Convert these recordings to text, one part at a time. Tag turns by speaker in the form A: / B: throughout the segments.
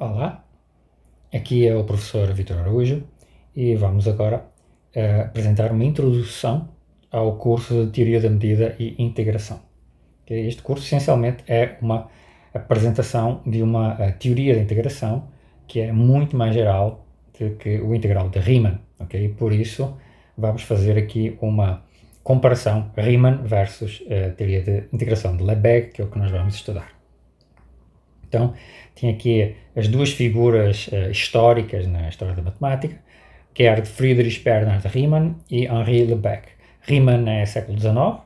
A: Olá, aqui é o professor Vítor Araújo e vamos agora apresentar uma introdução ao curso de Teoria da Medida e Integração. Este curso essencialmente é uma apresentação de uma teoria da integração que é muito mais geral do que o integral de Riemann. Por isso vamos fazer aqui uma comparação Riemann versus teoria de integração de Lebesgue, que é o que nós vamos estudar. Então, tinha aqui as duas figuras históricas na história da matemática, que é Friedrich Bernhard Riemann e Henri Lebesgue. Riemann é século XIX,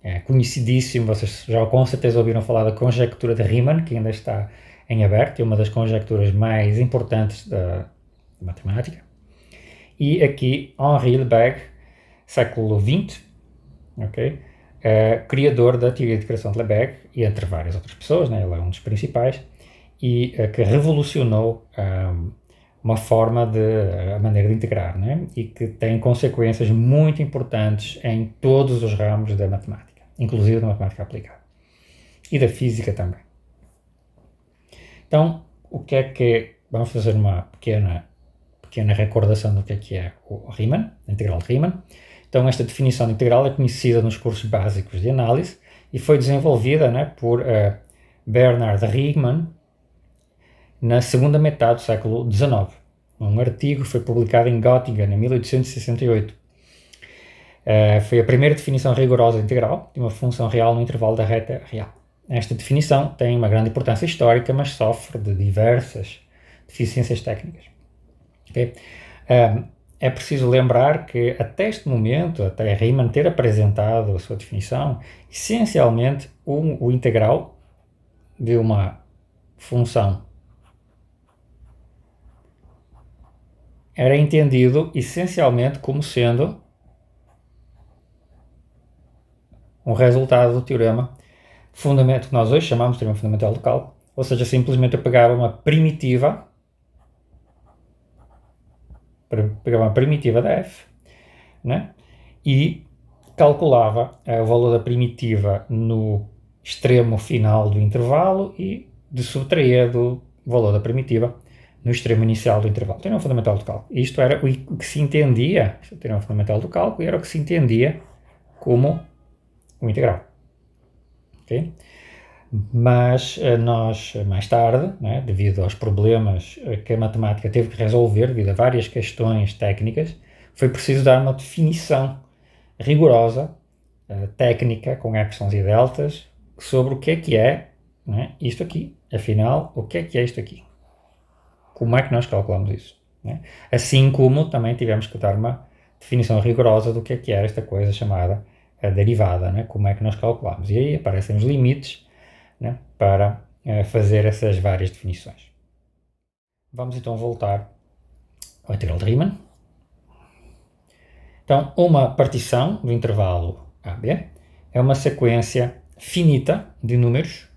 A: é conhecidíssimo, vocês já com certeza ouviram falar da conjectura de Riemann, que ainda está em aberto, é uma das conjecturas mais importantes da matemática. E aqui Henri Lebesgue, século XX, criador da teoria de integração de Lebesgue, e entre várias outras pessoas, ele é um dos principais, e que revolucionou uma forma a maneira de integrar, e que tem consequências muito importantes em todos os ramos da matemática, inclusive da matemática aplicada, e da física também. Então, vamos fazer uma pequena recordação do que é o Riemann, a integral de Riemann. Então, esta definição de integral é conhecida nos cursos básicos de análise e foi desenvolvida por Bernhard Riemann na segunda metade do século XIX. Um artigo foi publicado em Göttingen em 1868. Foi a primeira definição rigorosa de integral de uma função real no intervalo da reta real. Esta definição tem uma grande importância histórica, mas sofre de diversas deficiências técnicas. É preciso lembrar que até este momento, até Riemann ter apresentado a sua definição, essencialmente o integral de uma função era entendido essencialmente como sendo um resultado do teorema fundamental, que nós hoje chamamos de teorema fundamental do cálculo, ou seja, simplesmente eu pegava uma primitiva da f, e calculava o valor da primitiva no extremo final do intervalo e subtraía do valor da primitiva no extremo inicial do intervalo. Teorema fundamental do cálculo. Isto era o que se entendia, o teorema fundamental do cálculo, era o que se entendia como o integral. Mas nós, mais tarde, devido aos problemas que a matemática teve que resolver, devido a várias questões técnicas, foi preciso dar uma definição rigorosa, técnica, com epsilons e deltas, sobre o que é isto aqui. Afinal, o que é isto aqui? Como é que nós calculamos isso? Assim como também tivemos que dar uma definição rigorosa do que era esta coisa chamada a derivada, como é que nós calculamos. E aí aparecem os limites para fazer essas várias definições. Vamos então voltar ao integral de Riemann. Então, uma partição do intervalo AB é uma sequência finita de números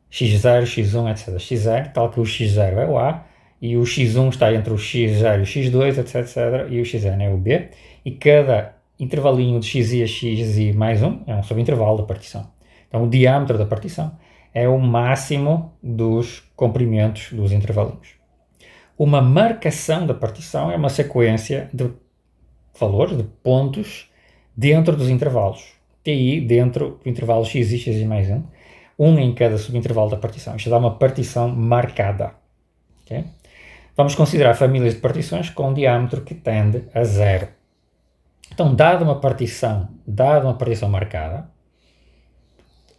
A: x0, x1, etc. x0, tal que o x0 é o A, e o x1 está entre o x0 e o x2, etc. E o xn é o B, e cada intervalinho de xi a xi mais 1 é um subintervalo da partição. Então, o diâmetro da partição é o máximo dos comprimentos dos intervalinhos. Uma marcação da partição é uma sequência de valores, de pontos, dentro dos intervalos. TI dentro do intervalo xi mais 1, um em cada subintervalo da partição. Isto dá uma partição marcada. Vamos considerar famílias de partições com diâmetro que tende a 0. Então, dada uma partição marcada,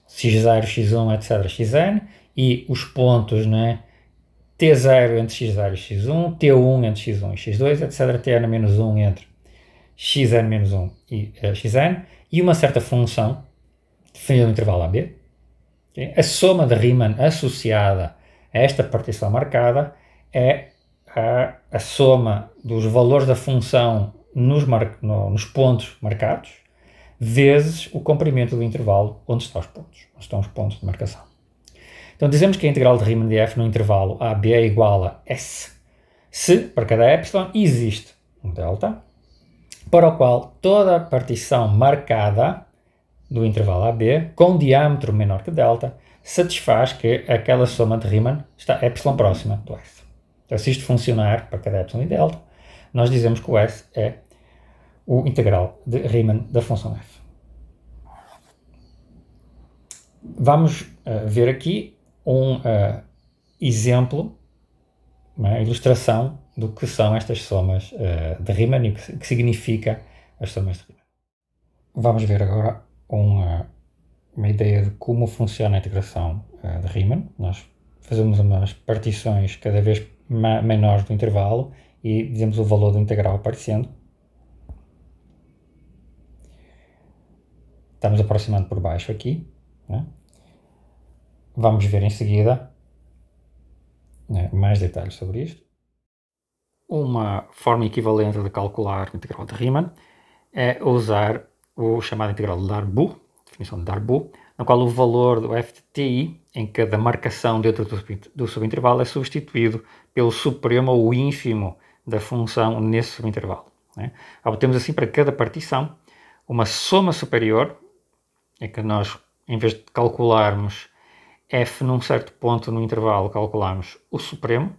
A: x0, x1, etc., xn, e os pontos, t0 entre x0 e x1, t1 entre x1 e x2, etc., tn-1 entre xn-1 e xn, e uma certa função definida no intervalo AB. A soma de Riemann associada a esta partição marcada é a soma dos valores da função nos pontos marcados vezes o comprimento do intervalo onde estão os pontos de marcação. Então, dizemos que a integral de Riemann de f no intervalo AB é igual a S se, para cada epsilon, existe um delta, para o qual toda a partição marcada do intervalo AB com diâmetro menor que delta satisfaz que aquela soma de Riemann está epsilon próxima do S. Então, se isto funcionar para cada epsilon e delta, nós dizemos que o S é o integral de Riemann da função f. Vamos ver aqui um exemplo, uma ilustração do que são estas somas de Riemann e o que significa as somas de Riemann. Vamos ver agora uma ideia de como funciona a integração de Riemann. Nós fazemos umas partições cada vez menores do intervalo e dizemos o valor do integral aparecendo. Estamos aproximando por baixo aqui, né? Vamos ver em seguida, né, mais detalhes sobre isto. Uma forma equivalente de calcular o integral de Riemann é usar o chamado integral de Darboux, definição de Darboux, na qual o valor do f de ti em cada marcação dentro do subintervalo é substituído pelo supremo ou ínfimo da função nesse subintervalo, né? Obtemos assim para cada partição uma soma superior, em que nós, em vez de calcularmos f num certo ponto no intervalo, calculamos o supremo,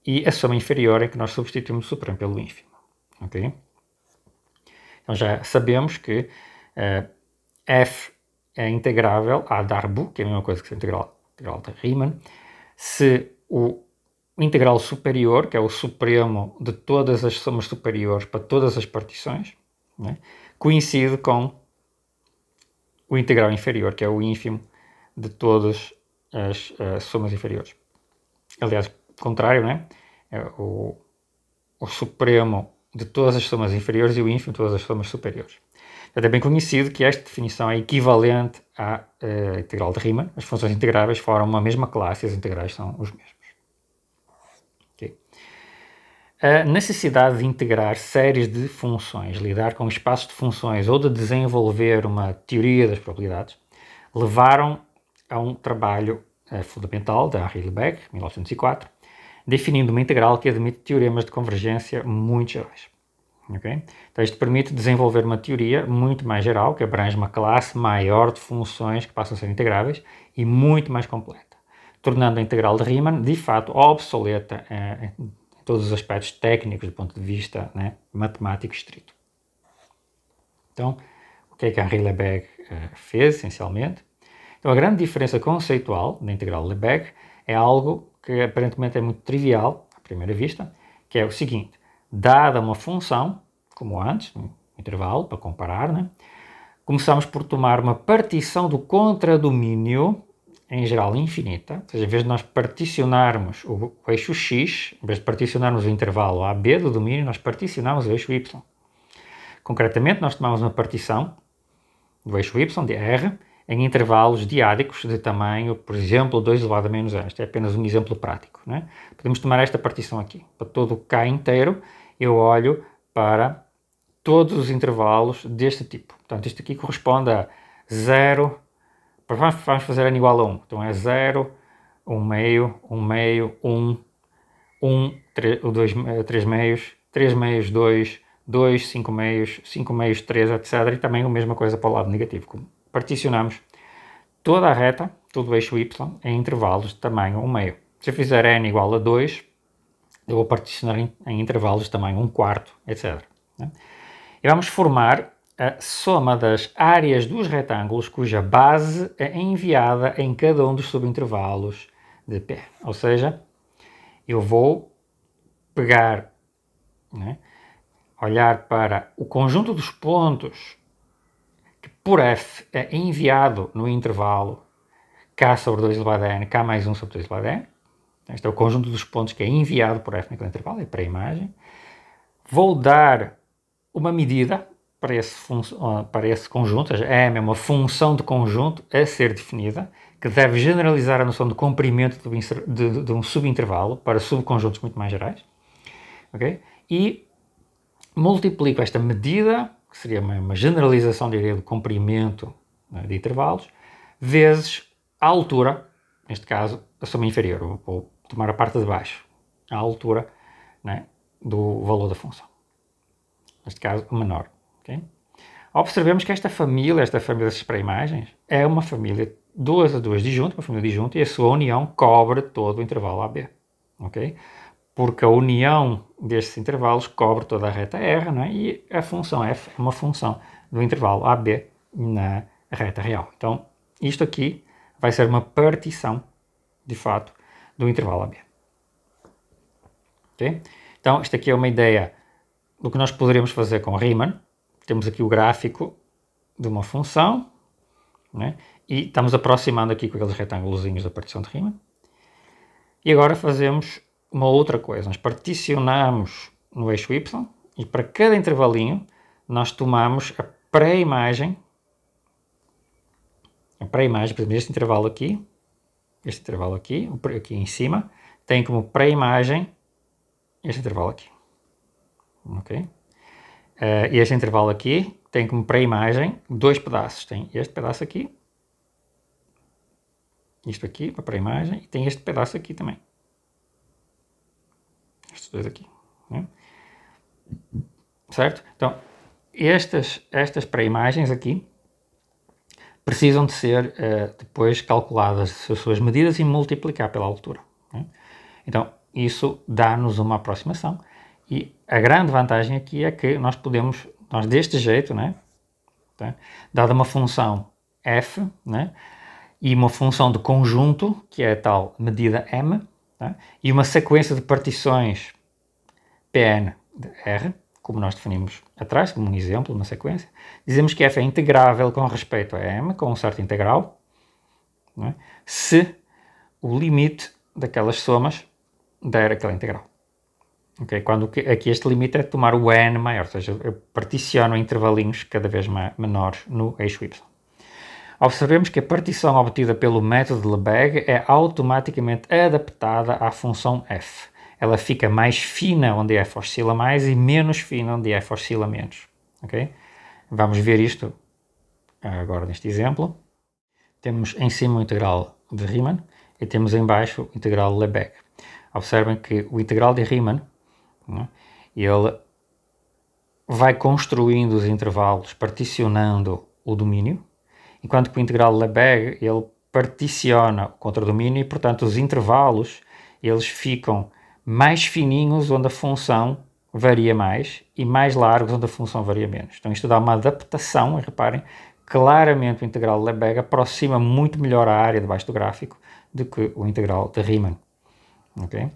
A: e a soma inferior é que nós substituímos o supremo pelo ínfimo. Okay? Então já sabemos que f é integrável a Darboux, que é a mesma coisa que o integral de Riemann, se o integral superior, que é o supremo de todas as somas superiores para todas as partições, né, coincide com o integral inferior, que é o ínfimo de todas as somas inferiores. Aliás, contrário, né? É o supremo de todas as somas inferiores e o ínfimo de todas as somas superiores. É bem conhecido que esta definição é equivalente à integral de Riemann. As funções integráveis formam uma mesma classe e as integrais são os mesmos. Okay. A necessidade de integrar séries de funções, lidar com espaços de funções ou de desenvolver uma teoria das probabilidades levaram a um trabalho fundamental da Henri Lebesgue, 1904, definindo uma integral que admite teoremas de convergência muito gerais. Okay? Então isto permite desenvolver uma teoria muito mais geral, que abrange uma classe maior de funções que passam a ser integráveis e muito mais completa, tornando a integral de Riemann, de fato, obsoleta em todos os aspectos técnicos do ponto de vista, né, matemático estrito. Então, o que é que Henri Lebesgue fez, essencialmente? Então, a grande diferença conceitual da integral de Lebesgue é algo que aparentemente é muito trivial, à primeira vista, que é o seguinte: dada uma função, como antes, um intervalo, para comparar, né, começamos por tomar uma partição do contradomínio, em geral infinita, ou seja, em vez de nós particionarmos o eixo x, em vez de particionarmos o intervalo AB do domínio, nós particionamos o eixo y. Concretamente, nós tomamos uma partição do eixo y, de R, em intervalos diádicos de tamanho, por exemplo, 2 elevado a menos a. Este é apenas um exemplo prático, né? Podemos tomar esta partição aqui. Para todo o K inteiro, eu olho para todos os intervalos deste tipo. Portanto, isto aqui corresponde a 0, vamos fazer n igual a 1. Então é 0, 1 meio, 1 meio, 1, 1, 3 meios, 3 meios, 2, 2, 5 meios, 5 meios, 3, etc. E também a mesma coisa para o lado negativo. Particionamos toda a reta, todo o eixo y, em intervalos de tamanho 1 meio. Se eu fizer n igual a 2, eu vou particionar em intervalos de tamanho 1 quarto, etc. E vamos formar a soma das áreas dos retângulos cuja base é enviada em cada um dos subintervalos de P. Ou seja, eu vou pegar, né, olhar para o conjunto dos pontos que por F é enviado no intervalo K sobre 2 elevado a n, K mais 1 sobre 2 elevado a n. Este é o conjunto dos pontos que é enviado por F naquele intervalo, é para a imagem. Vou dar uma medida para esse conjunto, ou seja, M é uma função de conjunto a ser definida, que deve generalizar a noção de comprimento de um subintervalo para subconjuntos muito mais gerais. Okay? E multiplico esta medida, que seria uma generalização, diria, do comprimento, né, de intervalos, vezes a altura, neste caso, a soma inferior. Vou tomar a parte de baixo, a altura, né, do valor da função. Neste caso, o menor. Okay? Observemos que esta família das pré-imagens, é uma família 2 a 2 disjunta, uma família disjunta, e a sua união cobre todo o intervalo AB. Ok? Porque a união destes intervalos cobre toda a reta R, não é? E a função f é uma função do intervalo AB na reta real. Então, isto aqui vai ser uma partição, de fato, do intervalo AB. Okay? Então, isto aqui é uma ideia do que nós poderíamos fazer com Riemann. Temos aqui o gráfico de uma função, né? E estamos aproximando aqui com aqueles retângulozinhos da partição de Riemann. E agora fazemos uma outra coisa. Nós particionamos no eixo Y e para cada intervalinho nós tomamos a pré-imagem, por exemplo, este intervalo aqui, aqui em cima, tem como pré-imagem este intervalo aqui. Ok? E este intervalo aqui tem como pré-imagem 2 pedaços. Tem este pedaço aqui, isto aqui, para pré-imagem, e tem este pedaço aqui também. Estes dois aqui. Né? Certo? Então, estas pré-imagens aqui precisam de ser depois calculadas as suas medidas e multiplicar pela altura. Né? Então, isso dá-nos uma aproximação. E a grande vantagem aqui é que nós deste jeito, né? Tá? Dada uma função f, né? E uma função de conjunto, que é a tal medida m, tá? E uma sequência de partições Pn de R, como nós definimos atrás, como um exemplo, uma sequência, dizemos que f é integrável com respeito a m, com um certo integral, né? Se o limite daquelas somas der aquela integral. Okay? Quando aqui este limite é tomar o n maior, ou seja, eu particiono intervalinhos cada vez menores no eixo y. Observemos que a partição obtida pelo método de Lebesgue é automaticamente adaptada à função f. Ela fica mais fina onde f oscila mais e menos fina onde f oscila menos. Okay? Vamos ver isto agora neste exemplo. Temos em cima o integral de Riemann e temos em baixo o integral de Lebesgue. Observem que o integral de Riemann, né, ele vai construindo os intervalos particionando o domínio, enquanto que o integral de Lebesgue ele particiona o contradomínio e, portanto, os intervalos eles ficam mais fininhos onde a função varia mais e mais largos onde a função varia menos. Então isto dá uma adaptação, e reparem, claramente o integral de Lebesgue aproxima muito melhor a área debaixo do gráfico do que o integral de Riemann. Okay?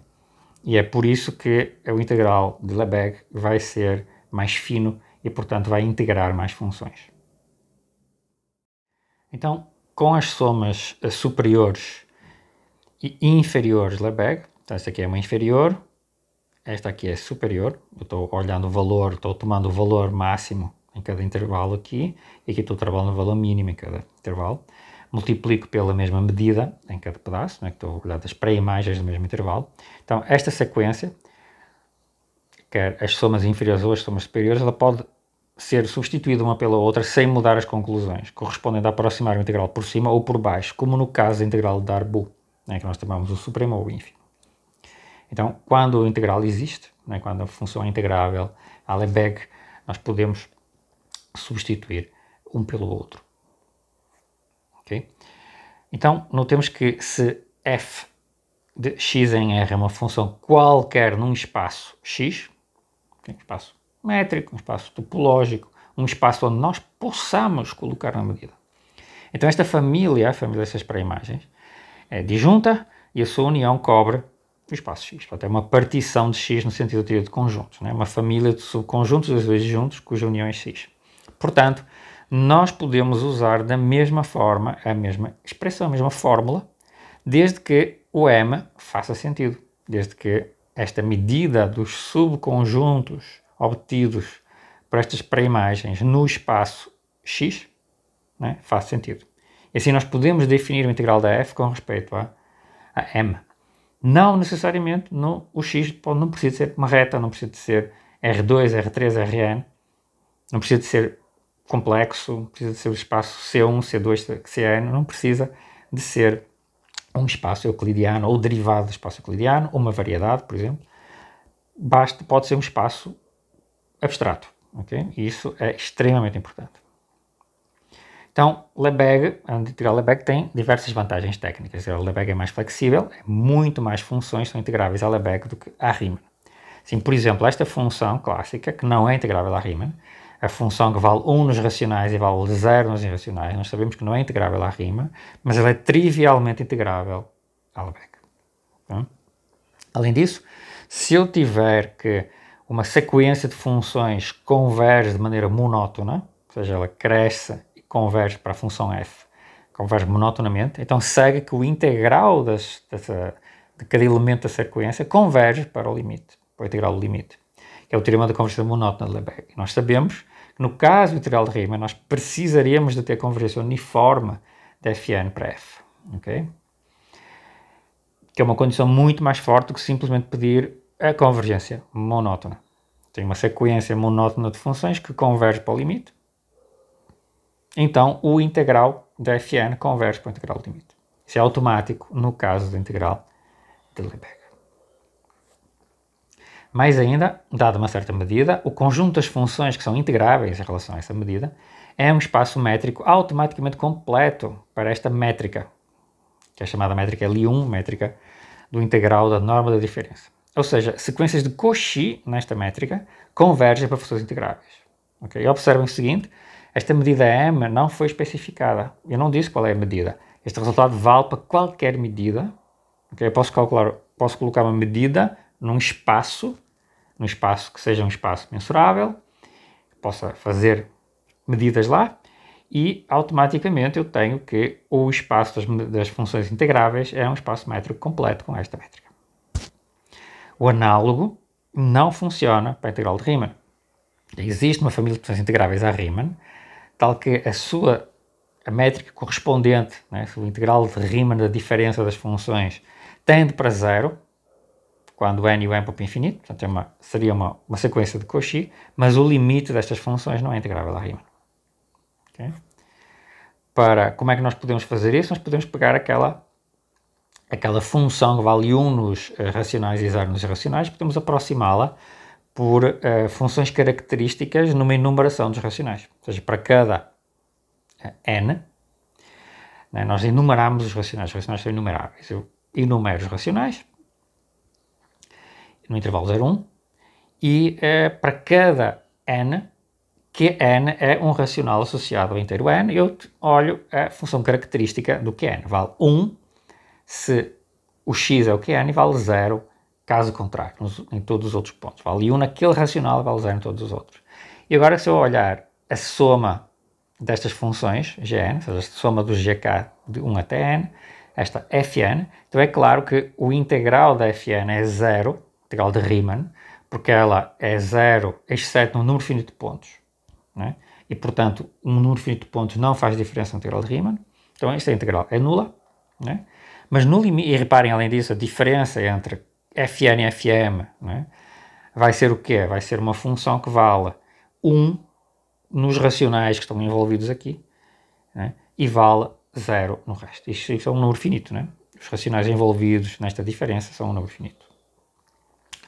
A: E é por isso que o integral de Lebesgue vai ser mais fino e, portanto, vai integrar mais funções. Então, com as somas superiores e inferiores de Lebesgue, então esta aqui é uma inferior, esta aqui é superior, eu estou olhando o valor, estou tomando o valor máximo em cada intervalo aqui, e aqui estou trabalhando o valor mínimo em cada intervalo, multiplico pela mesma medida em cada pedaço, né, que estou a olhar das pré-imagens do mesmo intervalo. Então, esta sequência, quer as somas inferiores ou as somas superiores, ela pode ser substituída uma pela outra sem mudar as conclusões, correspondendo a aproximar o integral por cima ou por baixo, como no caso da integral de Darboux, né, que nós chamamos o supremo ou o ínfimo. Então, quando o integral existe, né, quando a função é integrável a Lebesgue, nós podemos substituir um pelo outro. Okay? Então, notemos que se f de x em R é uma função qualquer num espaço x, okay? Um espaço métrico, um espaço topológico, um espaço onde nós possamos colocar uma medida. Então esta família, a família dessas pré-imagens, é disjunta e a sua união cobre o espaço x. Portanto, é uma partição de x no sentido da teoria de conjuntos, né? Uma família de subconjuntos dos dois disjuntos cuja união é x. Portanto, nós podemos usar da mesma forma a mesma expressão, a mesma fórmula, desde que o m faça sentido, desde que esta medida dos subconjuntos obtidos por estas pré-imagens no espaço x, né, faça sentido. E assim nós podemos definir o integral da f com respeito a m. Não necessariamente o x não precisa ser uma reta, não precisa de ser R2, R3, Rn, não precisa de ser complexo, precisa de ser o espaço C1, C2, Cn, não precisa de ser um espaço euclidiano ou derivado do espaço euclidiano, ou uma variedade, por exemplo. Pode ser um espaço abstrato, ok? E isso é extremamente importante. Então, Lebesgue, a integral Lebesgue tem diversas vantagens técnicas. A Lebesgue é mais flexível, muito mais funções são integráveis a Lebesgue do que a Riemann. Sim, por exemplo, esta função clássica, que não é integrável a Riemann, a função que vale 1 nos racionais e vale 0 nos irracionais, nós sabemos que não é integrável a Riemann, mas ela é trivialmente integrável a Lebesgue. Então, além disso, se eu tiver que uma sequência de funções converge de maneira monótona, ou seja, ela cresce e converge para a função f, converge monotonamente, então segue que o integral de cada elemento da sequência converge para o limite, para o integral do limite, que é o teorema da convergência monótona de Lebesgue. E nós sabemos que no caso do integral de Riemann, nós precisaríamos de ter convergência uniforme de Fn para f, ok? Que é uma condição muito mais forte do que simplesmente pedir a convergência monótona. Tem uma sequência monótona de funções que converge para o limite. Então, o integral de Fn converge para o integral do limite. Isso é automático no caso do integral de Lebesgue. Mais ainda, dada uma certa medida, o conjunto das funções que são integráveis em relação a essa medida é um espaço métrico automaticamente completo para esta métrica, que é chamada métrica Li1, métrica do integral da norma da diferença. Ou seja, sequências de Cauchy nesta métrica convergem para funções integráveis. Okay? Observem o seguinte, esta medida m não foi especificada. Eu não disse qual é a medida. Este resultado vale para qualquer medida. Okay? Eu posso colocar uma medida num espaço que seja um espaço mensurável, possa fazer medidas lá, e automaticamente eu tenho que o espaço das funções integráveis é um espaço métrico completo com esta métrica. O análogo não funciona para a integral de Riemann. Existe uma família de funções integráveis a Riemann, tal que a métrica correspondente, né, o integral de Riemann da diferença das funções, tende para zero, quando n e o m para o infinito, portanto seria uma sequência de Cauchy, mas o limite destas funções não é integrável a Riemann. Okay? Como é que nós podemos fazer isso? Nós podemos pegar aquela função que vale 1 nos racionais e 0 nos irracionais, podemos aproximá-la por funções características numa enumeração dos racionais. Ou seja, para cada n, né, nós enumeramos os racionais são enumeráveis. Eu enumero os racionais no intervalo 0, 1, e para cada n, que n é um racional associado ao inteiro n, eu olho a função característica do que n. Vale 1 se o x é o que n e vale 0 caso contrário, em todos os outros pontos. Vale 1 naquele racional e vale 0 em todos os outros. E agora, se eu olhar a soma destas funções, gn, ou seja, a soma do gk de 1 até n, esta fn, então é claro que o integral da fn é 0, integral de Riemann, porque ela é 0, exceto no número finito de pontos. Né? E, portanto, um número finito de pontos não faz diferença no integral de Riemann. Então, esta integral é nula. Né? Mas no limite, e reparem, além disso, a diferença entre Fn e Fm, né, vai ser o quê? Vai ser uma função que vale 1 nos racionais que estão envolvidos aqui, né, e vale 0 no resto. Isto é um número finito. Né? Os racionais envolvidos nesta diferença são um número finito.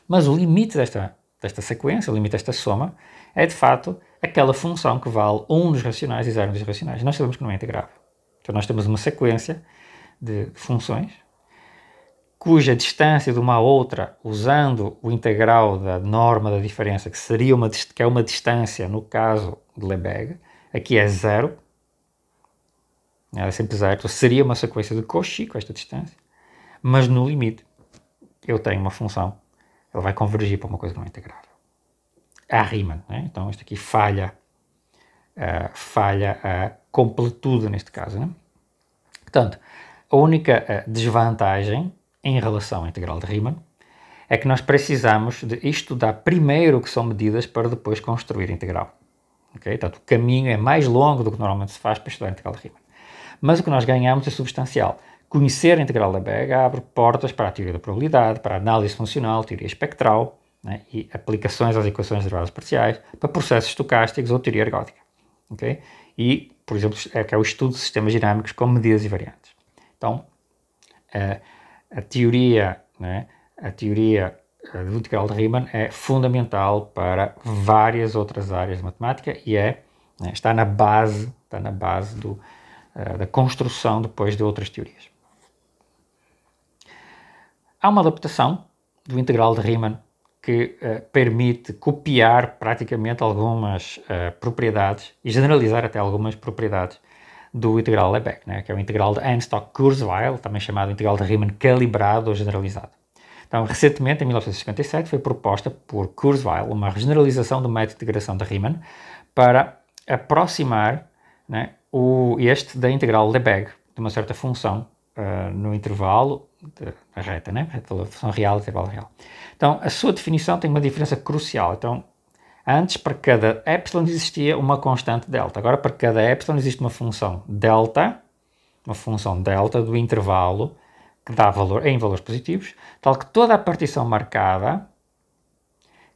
A: Mas o limite desta sequência, o limite desta soma, é de facto aquela função que vale 1 nos racionais e 0 nos irracionais. Nós sabemos que não é integrável. Então nós temos uma sequência de funções cuja distância de uma a outra, usando o integral da norma da diferença, que é uma distância no caso de Lebesgue, aqui é 0, é sempre 0, então seria uma sequência de Cauchy com esta distância, mas no limite eu tenho uma função, ela vai convergir para uma coisa que não é integrável. A Riemann, né? Então isto aqui falha a completude neste caso. Né? Portanto, a única desvantagem em relação à integral de Riemann é que nós precisamos de estudar primeiro o que são medidas para depois construir a integral. Okay? Portanto, o caminho é mais longo do que normalmente se faz para estudar a integral de Riemann. Mas o que nós ganhamos é substancial. Conhecer a integral de Lebesgue abre portas para a teoria da probabilidade, para a análise funcional, teoria espectral, né? E aplicações às equações de derivadas parciais, para processos estocásticos ou teoria ergótica. Okay? E, por exemplo, que é o estudo de sistemas dinâmicos com medidas e variantes. Então, a teoria do integral de Riemann é fundamental para várias outras áreas de matemática e está na base está na base da construção depois de outras teorias. Há uma adaptação do integral de Riemann que permite copiar praticamente algumas propriedades e generalizar até algumas propriedades do integral Lebesgue, né, que é o integral de Einstock-Kurzweil, também chamado integral de Riemann calibrado ou generalizado. Então, recentemente, em 1957, foi proposta por Kurzweil uma generalização do método de integração de Riemann para aproximar, né, este da integral Lebesgue de uma certa função no intervalo da reta, né, da função real e intervalo real. Então, a sua definição tem uma diferença crucial. Então, antes, para cada epsilon existia uma constante delta. Agora, para cada epsilon existe uma função delta do intervalo que dá valor em valores positivos, tal que toda a partição marcada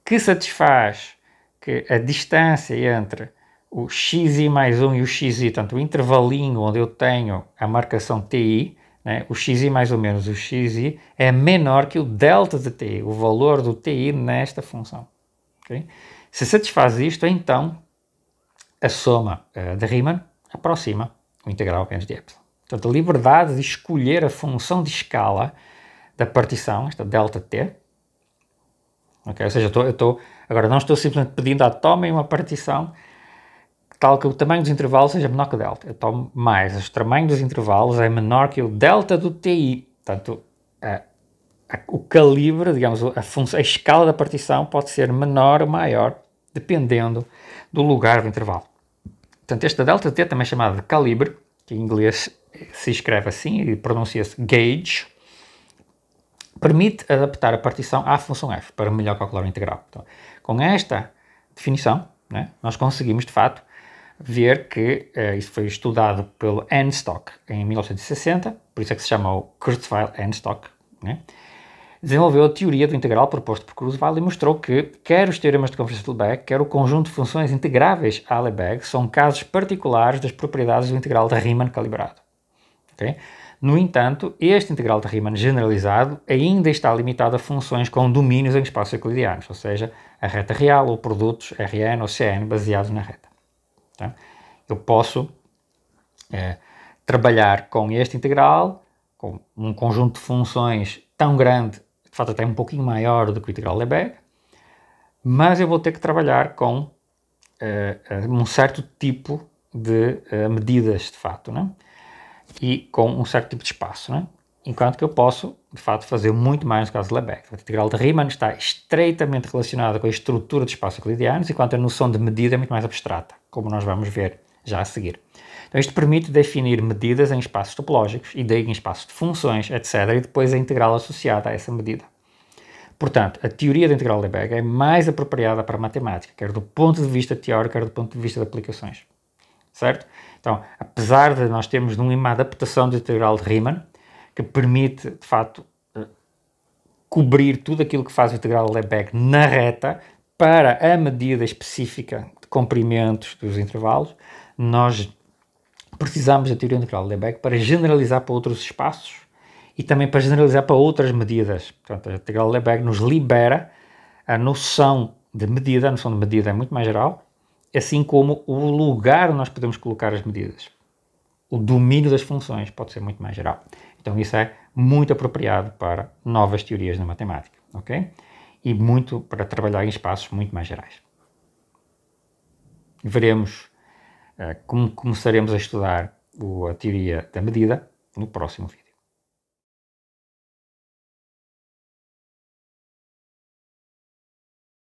A: que satisfaz que a distância entre o xi mais 1 e o xi, portanto, o intervalinho onde eu tenho a marcação ti, né, o xi mais ou menos o xi, é menor que o delta de ti, o valor do ti nesta função. Okay? Se satisfaz isto, então a soma de Riemann aproxima o integral apenas de epsilon. Portanto, a liberdade de escolher a função de escala da partição, esta delta-t, okay? Ou seja, agora não estou simplesmente pedindo tomem uma partição tal que o tamanho dos intervalos seja menor que o delta. Eu tomo mais, o tamanho dos intervalos é menor que o delta do ti. Portanto, o calibre, digamos, a escala da partição pode ser menor ou maior, dependendo do lugar do intervalo. Portanto, esta delta-t, também chamada de calibre, que em inglês se escreve assim e pronuncia-se gauge, permite adaptar a partição à função f para melhor calcular o integral. Então, com esta definição, né, nós conseguimos, de fato, ver que isso foi estudado pelo Einstock em 1960, por isso é que se chama o Kurzweil-Einstock, né? Desenvolveu a teoria do integral proposto por Kurzweil e mostrou que quer os teoremas de convergência de Lebesgue, quer o conjunto de funções integráveis a Lebesgue são casos particulares das propriedades do integral de Riemann calibrado. Okay? No entanto, este integral de Riemann generalizado ainda está limitado a funções com domínios em espaços euclidianos, ou seja, a reta real ou produtos Rn ou Cn baseados na reta. Tá? Eu posso trabalhar com este integral, com um conjunto de funções tão grande, de fato até um pouquinho maior do que o integral Lebesgue, mas eu vou ter que trabalhar com um certo tipo de medidas, de fato, né? E com um certo tipo de espaço, né? Enquanto que eu posso, de fato, fazer muito mais no caso de Lebesgue. O integral de Riemann está estreitamente relacionado com a estrutura de espaços euclidianos, enquanto a noção de medida é muito mais abstrata, como nós vamos ver já a seguir. Então, isto permite definir medidas em espaços topológicos e daí em espaços de funções, etc., e depois a integral associada a essa medida. Portanto, a teoria da integral de Lebesgue é mais apropriada para a matemática, quer do ponto de vista teórico, quer do ponto de vista de aplicações. Certo? Então, apesar de nós termos uma adaptação do integral de Riemann, que permite, de fato, cobrir tudo aquilo que faz o integral de Lebesgue na reta para a medida específica de comprimentos dos intervalos, nós precisamos da teoria integral de Lebesgue para generalizar para outros espaços e também para generalizar para outras medidas. Portanto, a integral de Lebesgue nos libera a noção de medida, a noção de medida é muito mais geral, assim como o lugar onde nós podemos colocar as medidas. O domínio das funções pode ser muito mais geral. Então isso é muito apropriado para novas teorias na matemática, ok? E muito para trabalhar em espaços muito mais gerais. Veremos como começaremos a estudar a teoria da medida no próximo vídeo.